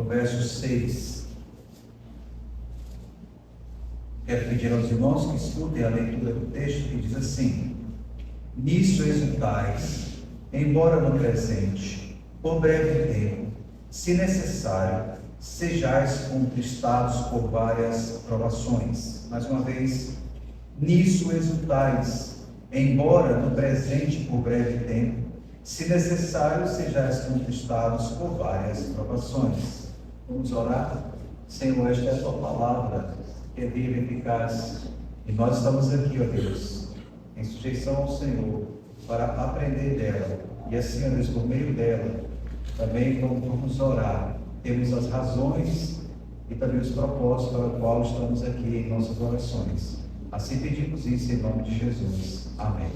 verso 6. Quero pedir aos irmãos que escutem a leitura do texto, que diz assim: nisso exultais, embora no presente, por breve tempo, se necessário, sejais contristados por várias provações. Mais uma vez, nisso exultais, embora no presente, por breve tempo, se necessário, sejais contristados por várias provações. Vamos orar? Senhor, esta é a tua palavra, que é viva e eficaz, e nós estamos aqui, ó Deus, em sujeição ao Senhor, para aprender dela, e assim, ó Deus, por meio dela, também vamos orar, temos as razões e também os propósitos para os quais estamos aqui em nossas orações. Assim pedimos isso em nome de Jesus. Amém.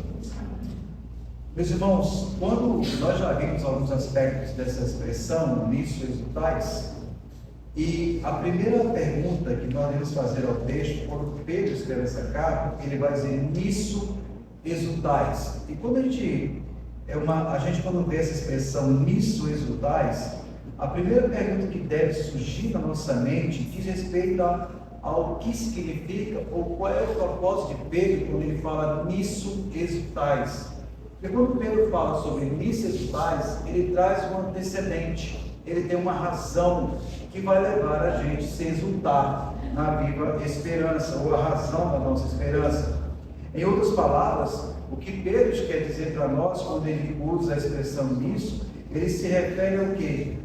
Meus irmãos, quando nós já vimos alguns aspectos dessa expressão, nisso exultais, e a primeira pergunta que nós devemos fazer ao texto, quando Pedro escreve essa carta, ele vai dizer, nisso exultais. E quando a gente quando vê essa expressão, nisso exultais, a primeira pergunta que deve surgir na nossa mente diz respeito ao que significa, ou qual é o propósito de Pedro quando ele fala nisso exultais. Porque quando Pedro fala sobre nisso exultais, ele traz um antecedente, ele tem uma razão que vai levar a gente a se exultar na viva esperança, ou a razão da nossa esperança. Em outras palavras, o que Pedro quer dizer para nós, quando ele usa a expressão nisso, ele se refere ao quê?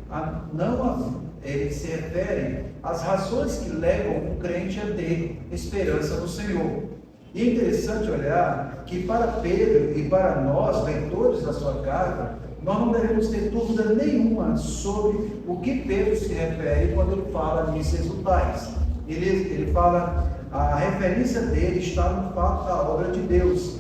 Ele se refere às razões que levam o crente a ter esperança no Senhor. E é interessante olhar que para Pedro e para nós, leitores da sua carta, nós não devemos ter dúvida nenhuma sobre o que Pedro se refere quando ele fala nisso exultais. Ele fala, a referência dele está no fato da obra de Deus,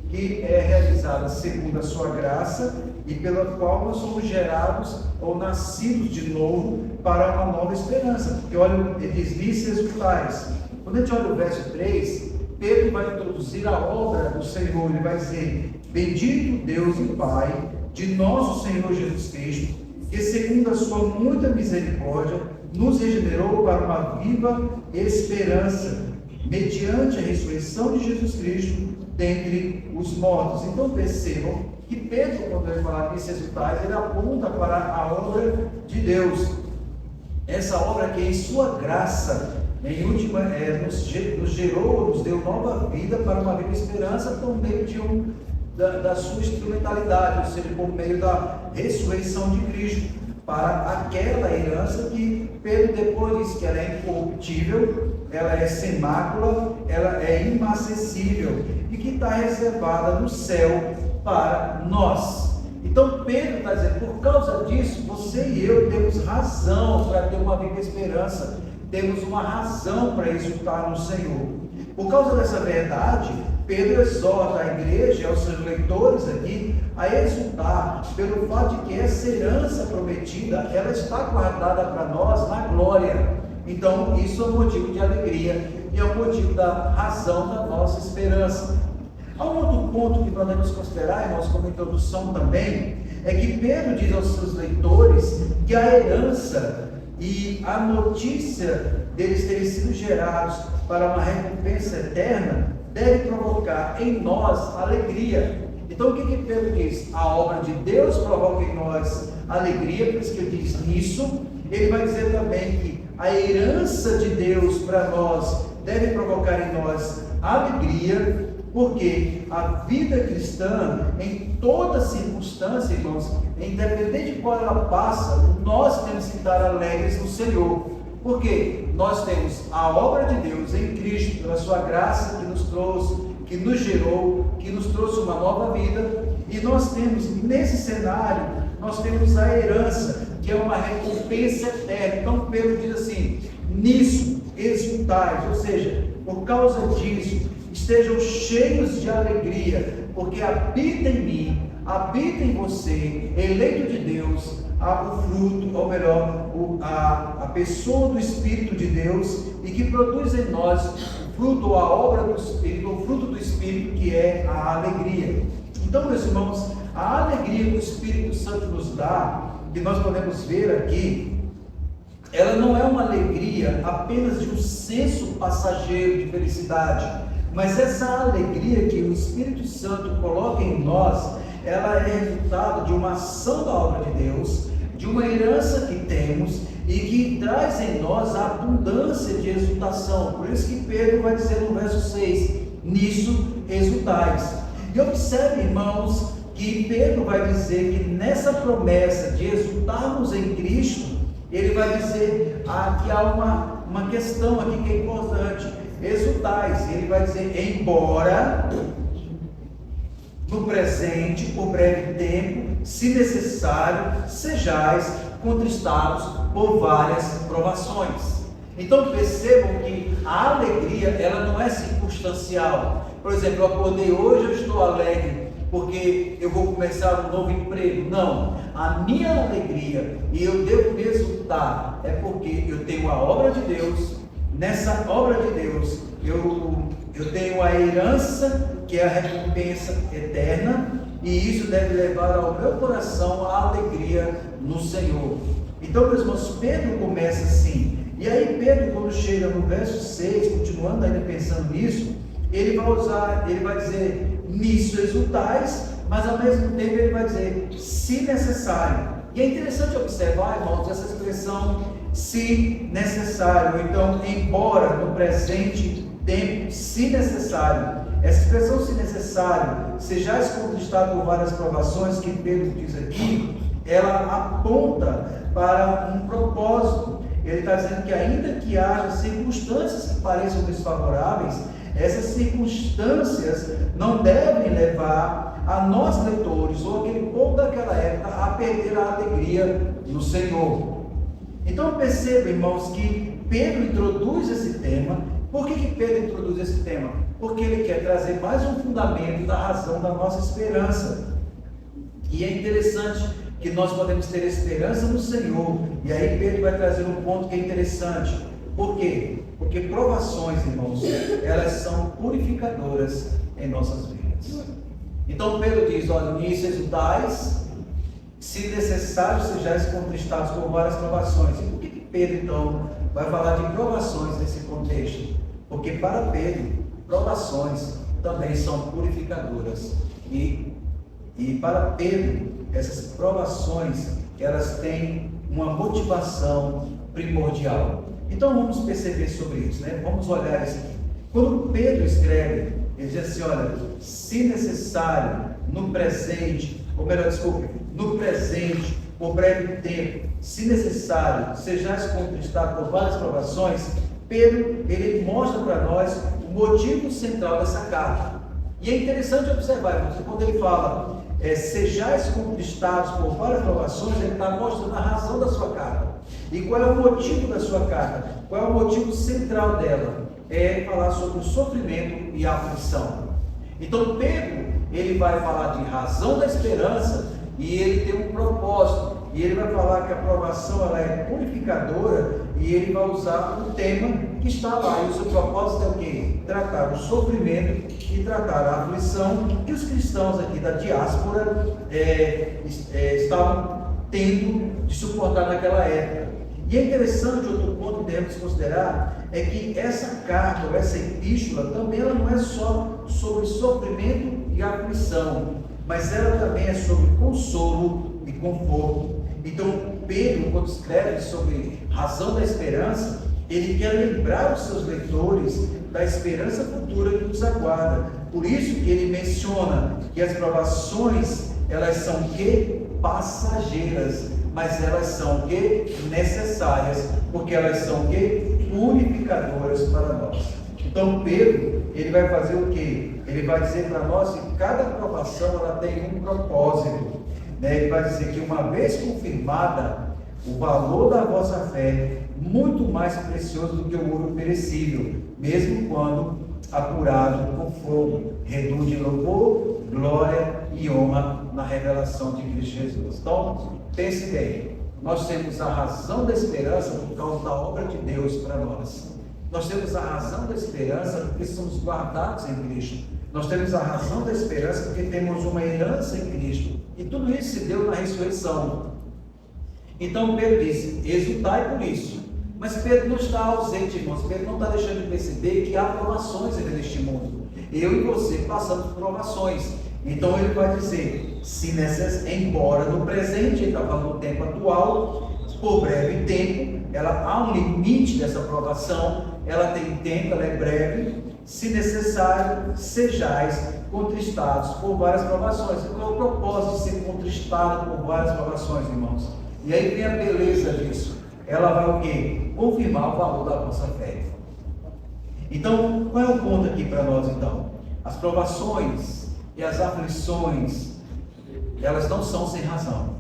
que é realizada segundo a sua graça e pela qual nós somos gerados ou nascidos de novo para uma nova esperança. Porque olha, ele diz nisso exultais. Quando a gente olha o verso 3, Pedro vai introduzir a obra do Senhor, ele vai dizer, bendito Deus e Pai de nosso Senhor Jesus Cristo, que segundo a sua muita misericórdia, nos regenerou para uma viva esperança, mediante a ressurreição de Jesus Cristo dentre os mortos. Então percebam que Pedro, quando ele fala nisso exultais, ele aponta para a obra de Deus. Essa obra que em sua graça, em última, nos gerou, nos deu nova vida para uma viva esperança por meio da sua instrumentalidade, ou seja, por meio da ressurreição de Cristo, para aquela herança que Pedro depois diz que ela é incorruptível, ela é sem mácula, ela é inacessível e que está reservada no céu para nós. Então Pedro está dizendo, por causa disso, você e eu temos razão para ter uma viva esperança, temos uma razão para exultar no Senhor. Por causa dessa verdade, Pedro exorta a igreja e aos seus leitores aqui a exultar pelo fato de que essa herança prometida, ela está guardada para nós na glória. Então isso é um motivo de alegria e é um motivo da razão da nossa esperança. Há um outro ponto que nós devemos considerar, irmãos, como introdução também, é que Pedro diz aos seus leitores que a herança e a notícia deles terem sido gerados para uma recompensa eterna deve provocar em nós alegria. Então o que Pedro diz? A obra de Deus provoca em nós alegria, por isso que ele diz nisso. Ele vai dizer também que a herança de Deus para nós deve provocar em nós alegria, porque a vida cristã, em toda circunstância, irmãos, independente de qual ela passa, nós temos que estar alegres no Senhor. Porque nós temos a obra de Deus em Cristo, pela sua graça que nos trouxe, que nos gerou, que nos trouxe uma nova vida, e nós temos, nesse cenário, nós temos a herança, que é uma recompensa eterna. Então Pedro diz assim, nisso exultais, ou seja, por causa disso, estejam cheios de alegria, porque habita em mim, habita em você, eleito de Deus, o fruto, ou melhor, a pessoa do Espírito de Deus, e que produz em nós o fruto ou a obra do Espírito, o fruto do Espírito, que é a alegria. Então, meus irmãos, a alegria que o Espírito Santo nos dá, que nós podemos ver aqui, ela não é uma alegria apenas de um senso passageiro de felicidade, mas essa alegria que o Espírito Santo coloca em nós, ela é resultado de uma ação da obra de Deus, de uma herança que temos e que traz em nós a abundância de exultação. Por isso que Pedro vai dizer no verso 6, nisso exultais. E observe, irmãos, que Pedro vai dizer que nessa promessa de exultarmos em Cristo, ele vai dizer que há uma questão aqui que é importante, exultais. Ele vai dizer, embora no presente, por breve tempo, se necessário, sejais contristados por várias provações. Então percebam que a alegria, ela não é circunstancial. Por exemplo, eu acordei hoje, eu estou alegre porque eu vou começar um novo emprego. Não, a minha alegria, e eu devo me exultar, é porque eu tenho a obra de Deus. Nessa obra de Deus, eu tenho a herança, que é a recompensa eterna, e isso deve levar ao meu coração a alegria no Senhor. Então, meus irmãos, Pedro começa assim, e aí Pedro, quando chega no verso 6, continuando ainda pensando nisso, ele vai dizer, nisso exultais, mas ao mesmo tempo ele vai dizer, se necessário. E é interessante observar, irmãos, essa expressão, se necessário, ou então, embora no presente tempo, se necessário. Essa expressão, se necessário, sejais conquistado por várias provações, que Pedro diz aqui, ela aponta para um propósito. Ele está dizendo que ainda que haja circunstâncias que pareçam desfavoráveis, essas circunstâncias não devem levar a nós leitores, ou aquele povo daquela época, a perder a alegria no Senhor. Então perceba, irmãos, que Pedro introduz esse tema. Por que Pedro introduz esse tema? Porque ele quer trazer mais um fundamento da razão da nossa esperança. E é interessante que nós podemos ter esperança no Senhor. E aí Pedro vai trazer um ponto que é interessante. Por quê? Porque provações, irmãos, elas são purificadoras em nossas vidas. Então Pedro diz, olha, nisso exultais, se necessário sejais contristados por várias provações. E por que Pedro, então, vai falar de provações nesse contexto? Porque para Pedro, provações também são purificadoras. E para Pedro, essas provações, elas têm uma motivação primordial. Então vamos perceber sobre isso, né? Vamos olhar isso aqui. Quando Pedro escreve, ele diz assim, olha, se necessário, no presente, ou melhor, desculpe, no presente, por breve tempo, se necessário, sejais contristados por várias provações, Pedro, ele mostra para nós o motivo central dessa carta. E é interessante observar, porque quando ele fala, sejais contristados por várias provações, ele está mostrando a razão da sua carta. E qual é o motivo da sua carta? Qual é o motivo central dela? É falar sobre o sofrimento e a aflição. Então Pedro, ele vai falar de razão da esperança, e ele tem um propósito, e ele vai falar que a provação ela é purificadora, e ele vai usar o tema que está lá, e o seu propósito é o quê? Tratar o sofrimento e tratar a aflição que os cristãos aqui da diáspora estavam tendo de suportar naquela época. E é interessante, outro ponto que devemos considerar, é que essa carta, ou essa epístola, também ela não é só sobre sofrimento e aflição, mas ela também é sobre consolo e conforto. Então Pedro, quando escreve sobre razão da esperança, ele quer lembrar os seus leitores da esperança futura que nos aguarda. Por isso que ele menciona que as provações, elas são que passageiras, mas elas são que necessárias, porque elas são que purificadoras para nós. Então Pedro, ele vai fazer o quê? Ele vai dizer para nós que cada provação ela tem um propósito, né? Ele vai dizer que uma vez confirmada, o valor da vossa fé muito mais precioso do que o ouro perecível, mesmo quando apurado com fogo, reduz em louvor, glória e honra na revelação de Cristo Jesus. Então, pense bem, nós temos a razão da esperança por causa da obra de Deus para nós. Nós temos a razão da esperança porque somos guardados em Cristo. Nós temos a razão da esperança porque temos uma herança em Cristo. E tudo isso se deu na ressurreição. Então Pedro diz, exultai por isso. Mas Pedro não está ausente, irmãos. Pedro não está deixando de perceber que há provações ainda neste mundo. Eu e você passamos por provações. Então ele vai dizer, se embora no presente, ele está falando do tempo atual, por breve tempo, há um limite dessa provação, ela tem tempo, ela é breve, se necessário, sejais contristados por várias provações. Qual é o propósito de ser contristado por várias provações, irmãos? E aí vem a beleza disso. Ela vai o quê? Confirmar o valor da nossa fé. Então, qual é o ponto aqui para nós então? As provações e as aflições, elas não são sem razão.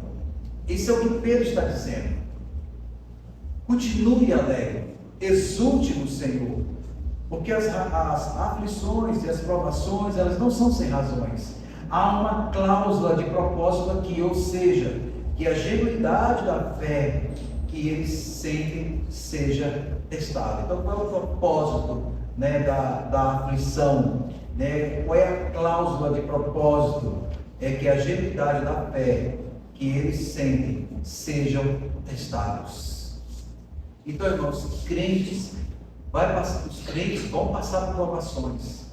Isso é o que Pedro está dizendo. Continue alegre, exulte no Senhor, porque as aflições e as provações, elas não são sem razões. Há uma cláusula de propósito aqui, ou seja, que a genuidade da fé que eles sentem seja testada. Então, qual é o propósito, né, da aflição? Né? Qual é a cláusula de propósito? É que a genuidade da fé que eles sentem sejam testados. Então, irmãos, os crentes vão passar por provações.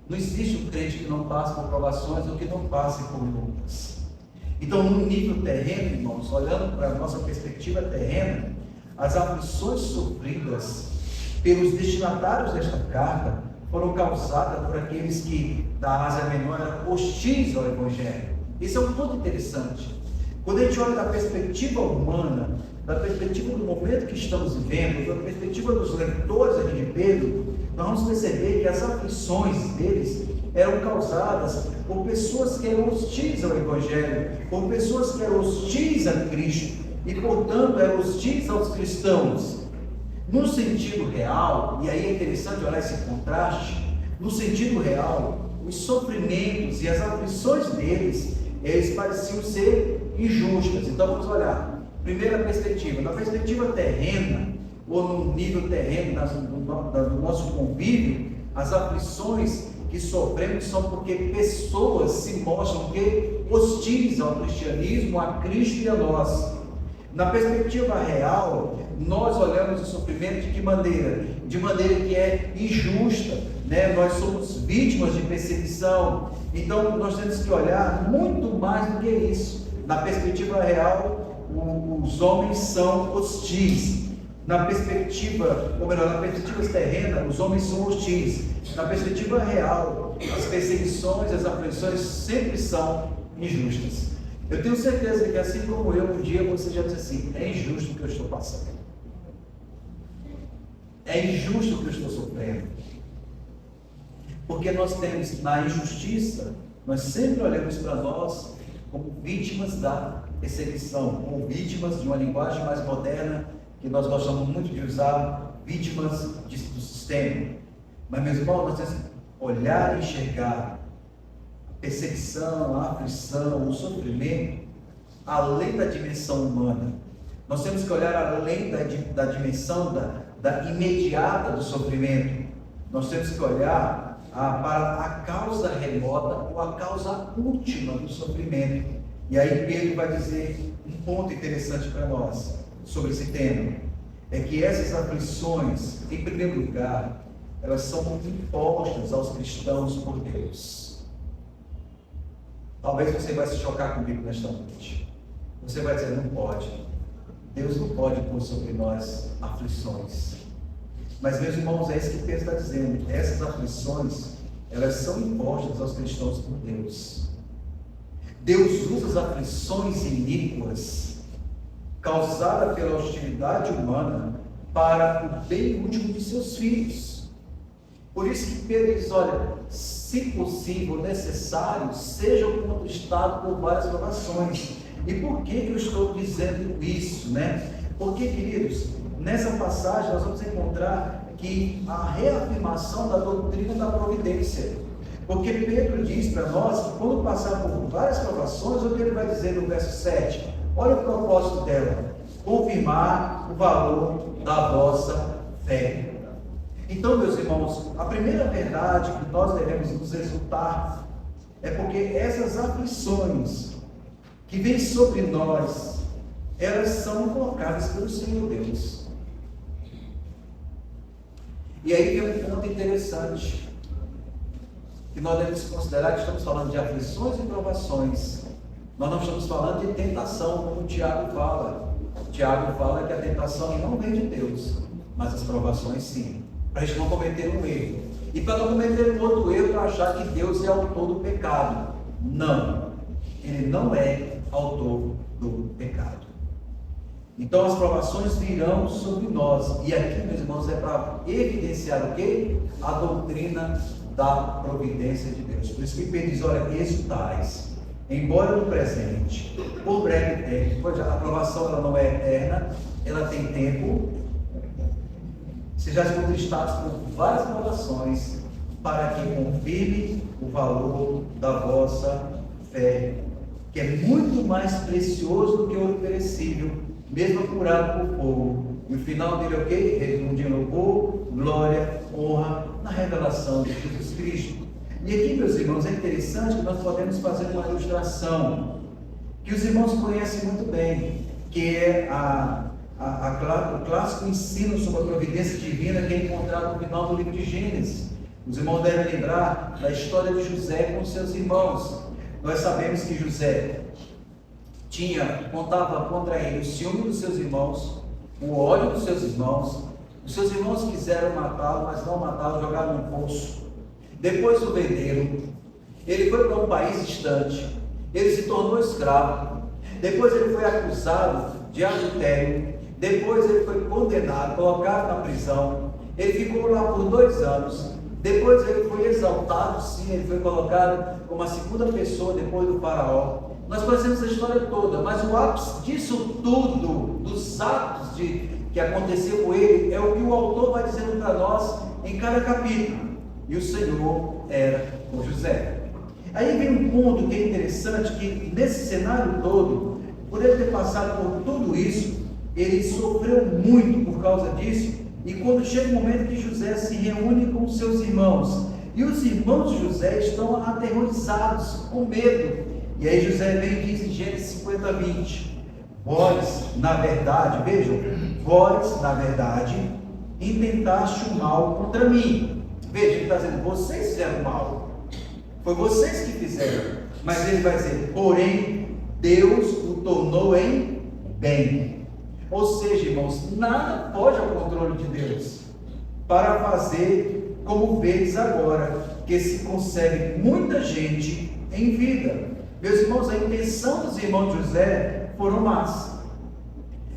Não existe um crente que não passe por provações ou que não passe por lutas. Então, no nível terreno, irmãos, olhando para a nossa perspectiva terrena, as aflições sofridas pelos destinatários desta carta foram causadas por aqueles que da Ásia Menor eram hostis ao Evangelho. Isso é um ponto interessante. Quando a gente olha da perspectiva humana, da perspectiva do momento que estamos vivendo, da perspectiva dos leitores aqui de Pedro, nós vamos perceber que as aflições deles eram causadas por pessoas que eram hostis ao Evangelho, por pessoas que eram hostis a Cristo e, portanto, eram hostis aos cristãos. No sentido real, e aí é interessante olhar esse contraste, no sentido real, os sofrimentos e as aflições deles, eles pareciam ser injustas. Então vamos olhar. Primeira perspectiva, na perspectiva terrena, ou no nível terreno do nosso convívio, as aflições que sofremos são porque pessoas se mostram que hostis ao cristianismo, a Cristo e a nós. Na perspectiva real, nós olhamos o sofrimento de que maneira? De maneira que é injusta, né? Nós somos vítimas de perseguição, então nós temos que olhar muito mais do que isso. Na perspectiva real, os homens são hostis. Na perspectiva, ou melhor, na perspectiva terrena, os homens são hostis. Na perspectiva real, as perseguições, as aflições sempre são injustas. Eu tenho certeza que assim como eu, um dia você já disse assim, é injusto o que eu estou passando. É injusto o que eu estou sofrendo. Porque nós temos, na injustiça, nós sempre olhamos para nós como vítimas da perseguição, como vítimas de uma linguagem mais moderna, que nós gostamos muito de usar, vítimas do sistema. Mas, meus irmãos, nós temos que olhar e enxergar a perseguição, a aflição, o sofrimento, além da dimensão humana. Nós temos que olhar além da dimensão da imediata do sofrimento. Nós temos que olhar para a causa remota ou a causa última do sofrimento. E aí Pedro vai dizer um ponto interessante para nós sobre esse tema, é que essas aflições, em primeiro lugar, elas são impostas aos cristãos por Deus. Talvez você vai se chocar comigo nesta noite. Você vai dizer, não pode. Deus não pode pôr sobre nós aflições. Mas, meus irmãos, é isso que Pedro está dizendo. Essas aflições, elas são impostas aos cristãos por Deus. Deus usa as aflições iníquas causadas pela hostilidade humana para o bem último de seus filhos. Por isso que Pedro diz, olha, se possível, necessário, sejam contristados por várias provações. E por que eu estou dizendo isso, né? Porque, queridos, nessa passagem nós vamos encontrar que a reafirmação da doutrina da providência. Porque Pedro diz para nós que quando passar por várias provações, o que ele vai dizer no verso 7? Olha o propósito dela: confirmar o valor da vossa fé. Então, meus irmãos, a primeira verdade que nós devemos nos exultar é porque essas aflições que vêm sobre nós, elas são colocadas pelo Senhor Deus. E aí vem um ponto interessante, que nós devemos considerar que estamos falando de aflições e provações. Nós não estamos falando de tentação, como o Tiago fala. O Tiago fala que a tentação não vem de Deus, mas as provações sim. Para a gente não cometer um erro. E para não cometer um outro erro, para achar que Deus é autor do pecado. Não. Ele não é autor do pecado. Então as provações virão sobre nós. E aqui, meus irmãos, é para evidenciar o quê? A doutrina da providência de Deus. Por isso que Pedro diz, olha, exultais, embora no presente, por breve tempo, pois a aprovação ela não é eterna, ela tem tempo, sejais contristados por várias provações, para que confirme o valor da vossa fé, que é muito mais precioso do que o ouro perecível, mesmo apurado por fogo. E o final dele é o quê? Redunde em louvor, glória, honra, na revelação de Jesus Cristo. E aqui, meus irmãos, é interessante que nós podemos fazer uma ilustração, que os irmãos conhecem muito bem, que é o clássico ensino sobre a providência divina, que é encontrado no final do livro de Gênesis. Os irmãos devem lembrar da história de José com seus irmãos. Nós sabemos que José contava contra ele o ciúme dos seus irmãos, o ódio dos seus irmãos. Os seus irmãos quiseram matá-lo, mas não mataram, jogaram num poço. Depois o venderam. Ele foi para um país distante. Ele se tornou escravo. Depois ele foi acusado de adultério. Depois ele foi condenado, colocado na prisão. Ele ficou lá por 2 anos. Depois ele foi exaltado, sim, ele foi colocado como a segunda pessoa depois do faraó. Nós conhecemos a história toda, mas o ápice disso tudo, dos atos que aconteceu com ele, é o que o autor vai dizendo para nós em cada capítulo. E o Senhor era com José. Aí vem um ponto que é interessante, que nesse cenário todo, por ele ter passado por tudo isso, ele sofreu muito por causa disso. E quando chega o momento que José se reúne com seus irmãos, e os irmãos de José estão aterrorizados, com medo. E aí José vem e diz em Gênesis 50:20, vós, na verdade, vejam, vós, na verdade, intentaste o mal contra mim. Veja, ele está dizendo, vocês fizeram mal, foi vocês que fizeram, mas ele vai dizer, porém, Deus o tornou em bem. Ou seja, irmãos, nada foge ao controle de Deus, para fazer como vedes agora, que se consegue muita gente em vida. Meus irmãos, a intenção dos irmãos de José foram más,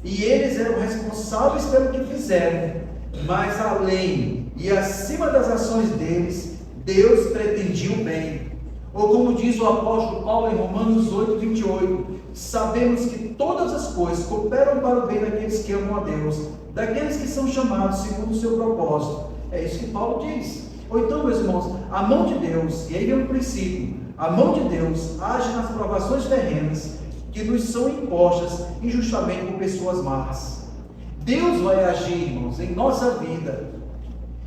e eles eram responsáveis pelo que fizeram, mas além e acima das ações deles, Deus pretendia o bem. Ou como diz o apóstolo Paulo em Romanos 8:28, sabemos que todas as coisas cooperam para o bem daqueles que amam a Deus, daqueles que são chamados segundo o seu propósito. É isso que Paulo diz. Ou então, meus irmãos, a mão de Deus, e aí vem um princípio, a mão de Deus age nas provações terrenas que nos são impostas injustamente por pessoas más. Deus vai agir, irmãos, em nossa vida,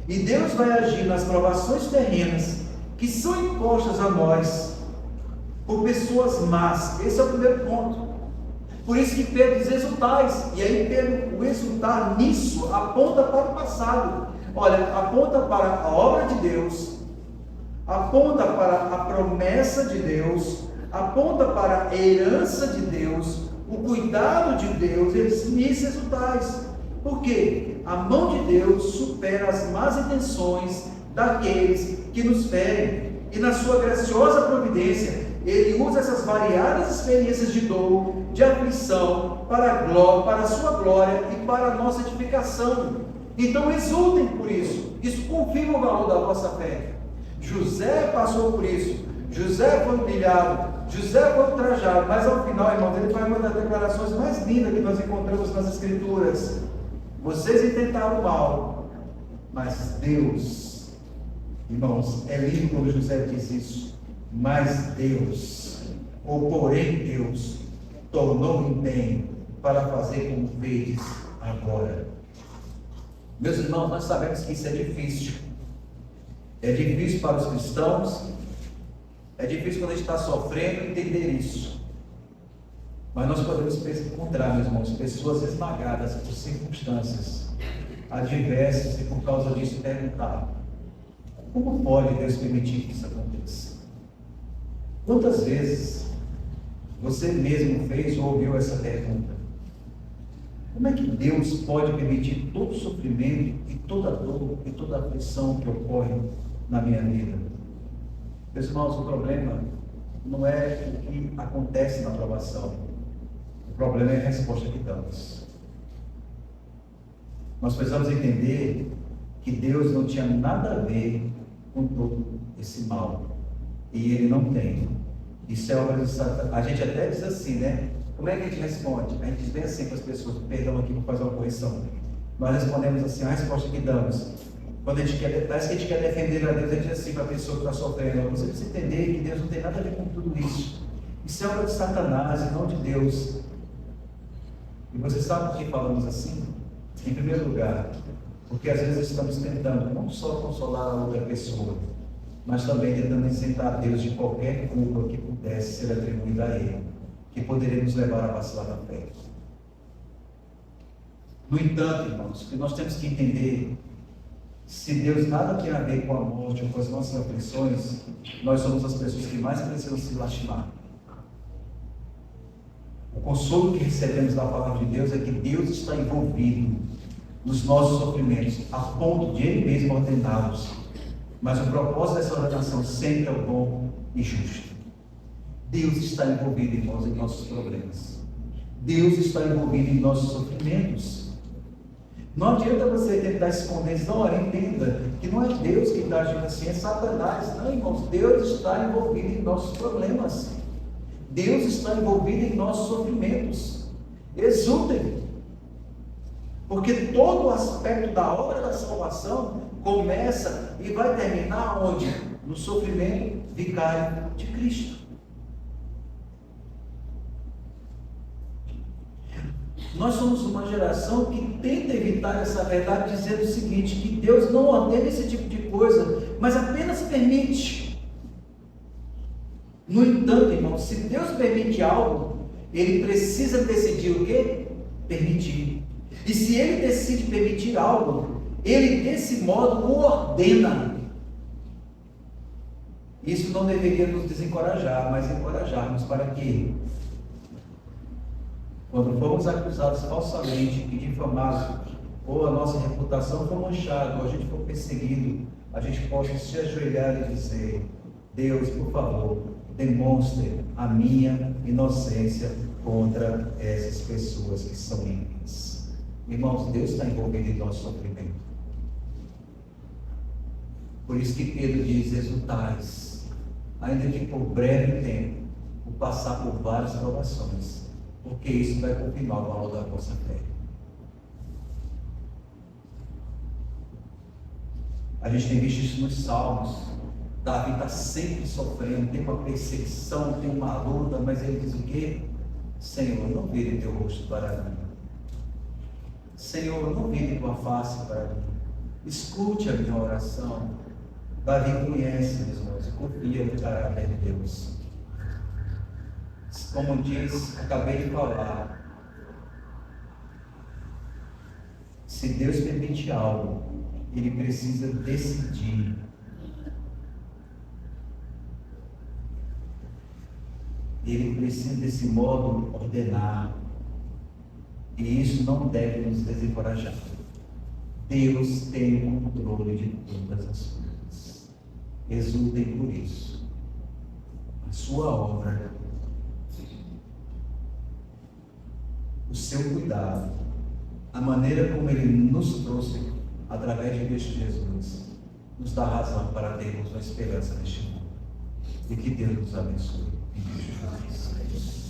e Deus vai agir nas provações terrenas que são impostas a nós por pessoas más. Esse é o primeiro ponto. Por isso que Pedro diz exultais, e aí Pedro, o exultar nisso aponta para o passado. Olha, aponta para a obra de Deus, aponta para a promessa de Deus, aponta para a herança de Deus, o cuidado de Deus. Eles nisso exultais. Por quê? A mão de Deus supera as más intenções daqueles que nos ferem, e na sua graciosa providência, Ele usa essas variadas experiências de dor, de aflição, para a sua glória e para a nossa edificação. Então exultem por isso. Isso confirma o valor da vossa fé. José passou por isso. José foi humilhado, José foi ultrajado, mas ao final, irmãos, ele faz uma das declarações mais lindas que nós encontramos nas Escrituras. Vocês intentaram o mal, mas Deus, irmãos, é lindo quando José diz isso, mas Deus, ou porém Deus, tornou em bem para fazer como vedes agora. Meus irmãos, nós sabemos que isso é difícil. É difícil para os cristãos, é difícil quando a gente está sofrendo entender isso. Mas nós podemos encontrar, meus irmãos, pessoas esmagadas por circunstâncias adversas e por causa disso perguntar: como pode Deus permitir que isso aconteça? Quantas vezes você mesmo fez ou ouviu essa pergunta? Como é que Deus pode permitir todo o sofrimento e toda a dor e toda a aflição que ocorre na minha vida? Meus irmãos, o problema não é o que acontece na provação. O problema é a resposta que damos. Nós precisamos entender que Deus não tinha nada a ver com todo esse mal. E Ele não tem. Isso é obra de Satanás. A gente até diz assim, né? Como é que a gente responde? A gente diz bem assim para as pessoas, perdão aqui, vou fazer uma correção. Nós respondemos assim, a resposta que damos. Quando a gente quer, parece que a gente quer defender a Deus, a gente diz assim para a pessoa que está sofrendo: você precisa entender que Deus não tem nada a ver com tudo isso. Isso é obra de Satanás e não de Deus. E você sabe por que falamos assim? Em primeiro lugar, porque às vezes estamos tentando não só consolar a outra pessoa, mas também tentando isentar Deus de qualquer culpa que pudesse ser atribuída a Ele, que poderia nos levar a vacilar na fé. No entanto, irmãos, o que nós temos que entender: se Deus nada tem a ver com a morte ou com as nossas aflições, nós somos as pessoas que mais precisam se lastimar. O consolo que recebemos da palavra de Deus é que Deus está envolvido nos nossos sofrimentos, a ponto de Ele mesmo ordená-los. Mas o propósito dessa ordenação sempre é o bom e justo. Deus está envolvido, irmãos, em nossos problemas. Deus está envolvido em nossos sofrimentos. Não adianta você tentar esconder isso. Não, olha, entenda que não é Deus que está agindo assim, é Satanás. Não, irmãos, Deus está envolvido em nossos problemas. Deus está envolvido em nossos sofrimentos. Exultem, porque todo o aspecto da obra da salvação começa e vai terminar onde? No sofrimento vicário de Cristo. Nós somos uma geração que tenta evitar essa verdade, dizendo o seguinte: que Deus não ordena esse tipo de coisa, mas apenas permite. No entanto, irmão, se Deus permite algo, Ele precisa decidir o quê? Permitir. E se Ele decide permitir algo, Ele desse modo o ordena. Isso não deveria nos desencorajar, mas encorajar-nos para que, quando formos acusados falsamente e difamados, ou a nossa reputação for manchada, ou a gente for perseguido, a gente possa se ajoelhar e dizer: Deus, por favor, demonstre a minha inocência contra essas pessoas que são ímpias. Irmãos, Deus está envolvido em nosso sofrimento. Por isso que Pedro diz: exultais, ainda que por breve tempo, por passar por várias provações, porque isso vai confirmar o valor da vossa fé. A gente tem visto isso nos Salmos. Davi está sempre sofrendo, tem uma perseguição, tem uma luta, mas ele diz o quê? Senhor, não vire teu rosto para mim. Senhor, não vire tua face para mim. Escute a minha oração. Davi conhece, meus irmãos, e confia no caráter de Deus. Como diz, acabei de falar, se Deus permite algo, Ele precisa decidir. Ele precisa desse modo ordenar. E isso não deve nos desencorajar. Deus tem o controle de todas as coisas. Exultem por isso. A sua obra, o seu cuidado, a maneira como Ele nos trouxe através de Cristo Jesus, nos dá razão para termos uma esperança neste mundo. E que Deus nos abençoe. Em Cristo Jesus.